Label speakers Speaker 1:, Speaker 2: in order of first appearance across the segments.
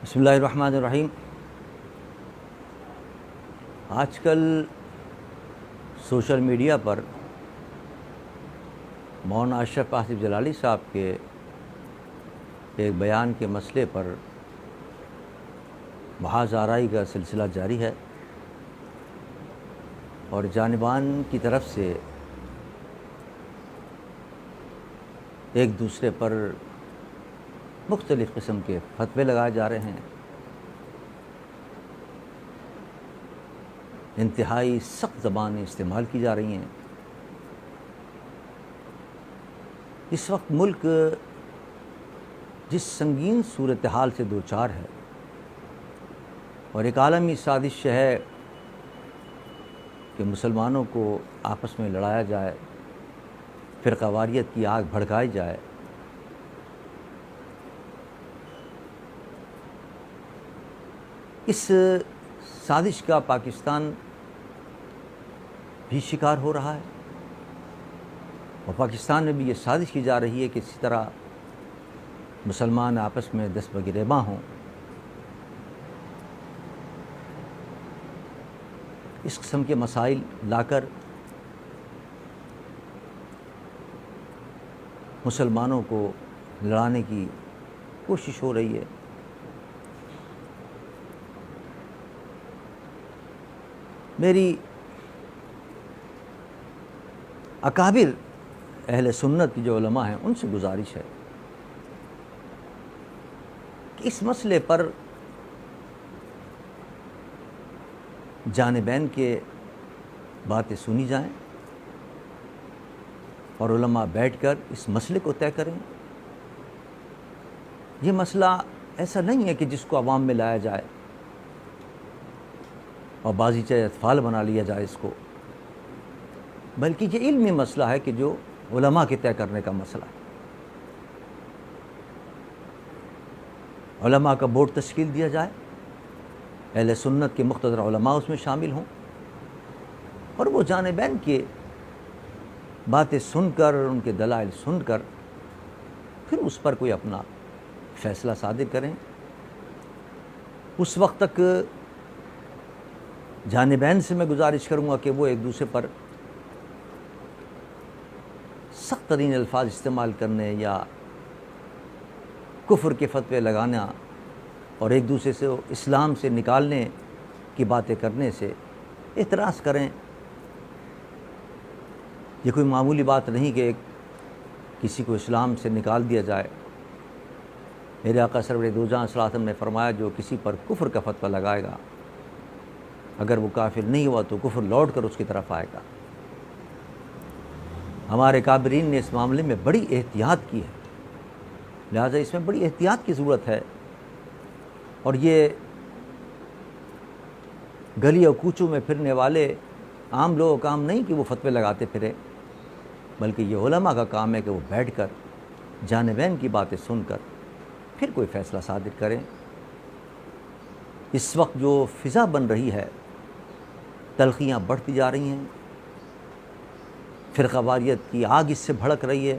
Speaker 1: بسم اللہ الرحمن الرحیم۔ آج کل سوشل میڈیا پر مولانا اشرف آصف جلالی صاحب کے ایک بیان کے مسئلے پر محاذ آرائی کا سلسلہ جاری ہے اور جانبان کی طرف سے ایک دوسرے پر مختلف قسم کے فتوے لگائے جا رہے ہیں، انتہائی سخت زبانیں استعمال کی جا رہی ہیں۔ اس وقت ملک جس سنگین صورتحال سے دوچار ہے اور ایک عالمی سازش ہے کہ مسلمانوں کو آپس میں لڑایا جائے، فرقہ واریت کی آگ بھڑکائی جائے، اس سازش کا پاکستان بھی شکار ہو رہا ہے اور پاکستان میں بھی یہ سازش کی جا رہی ہے کہ اسی طرح مسلمان آپس میں دست بگریباں ہوں۔ اس قسم کے مسائل لا کر مسلمانوں کو لڑانے کی کوشش ہو رہی ہے۔ میری اکابر اہل سنت کی جو علماء ہیں ان سے گزارش ہے کہ اس مسئلے پر جانبین کے باتیں سنی جائیں اور علماء بیٹھ کر اس مسئلے کو طے کریں۔ یہ مسئلہ ایسا نہیں ہے کہ جس کو عوام میں لایا جائے اور بازیچہ اطفال بنا لیا جائے اس کو، بلکہ یہ علمی مسئلہ ہے کہ جو علماء کے طے کرنے کا مسئلہ ہے۔ علماء کا بورڈ تشکیل دیا جائے، اہل سنت کے مقتدر علماء اس میں شامل ہوں اور وہ جانبین کے باتیں سن کر، ان کے دلائل سن کر پھر اس پر کوئی اپنا فیصلہ صادر کریں۔ اس وقت تک جانبین سے میں گزارش کروں گا کہ وہ ایک دوسرے پر سخت ترین الفاظ استعمال کرنے یا کفر کے فتوے لگانا اور ایک دوسرے سے اسلام سے نکالنے کی باتیں کرنے سے اعتراض کریں۔ یہ کوئی معمولی بات نہیں کہ کسی کو اسلام سے نکال دیا جائے۔ میرے آقا سرور دو جہاں صلی اللہ علیہ وسلم نے فرمایا جو کسی پر کفر کا فتویٰ لگائے گا، اگر وہ کافر نہیں ہوا تو کفر لوٹ کر اس کی طرف آئے گا۔ ہمارے کابرین نے اس معاملے میں بڑی احتیاط کی ہے، لہٰذا اس میں بڑی احتیاط کی ضرورت ہے۔ اور یہ گلی اور کوچوں میں پھرنے والے عام لوگوں کا کام نہیں کہ وہ فتوے لگاتے پھریں، بلکہ یہ علماء کا کام ہے کہ وہ بیٹھ کر جانبین کی باتیں سن کر پھر کوئی فیصلہ صادر کریں۔ اس وقت جو فضا بن رہی ہے، تلخیاں بڑھتی جا رہی ہیں، فرقہ واریت کی آگ اس سے بھڑک رہی ہے،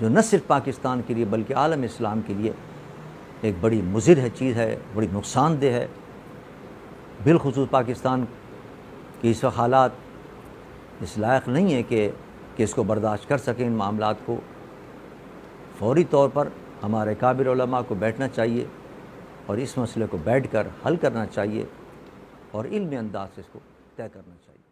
Speaker 1: جو نہ صرف پاکستان کے لیے بلکہ عالم اسلام کے لیے ایک بڑی مضر ہے چیز ہے، بڑی نقصان دہ ہے۔ بالخصوص پاکستان کے اس وقت حالات اس لائق نہیں ہے کہ اس کو برداشت کر سکیں۔ ان معاملات کو فوری طور پر ہمارے کابر علماء کو بیٹھنا چاہیے اور اس مسئلے کو بیٹھ کر حل کرنا چاہیے اور علمی انداز سے اس کو طے کرنا چاہیے۔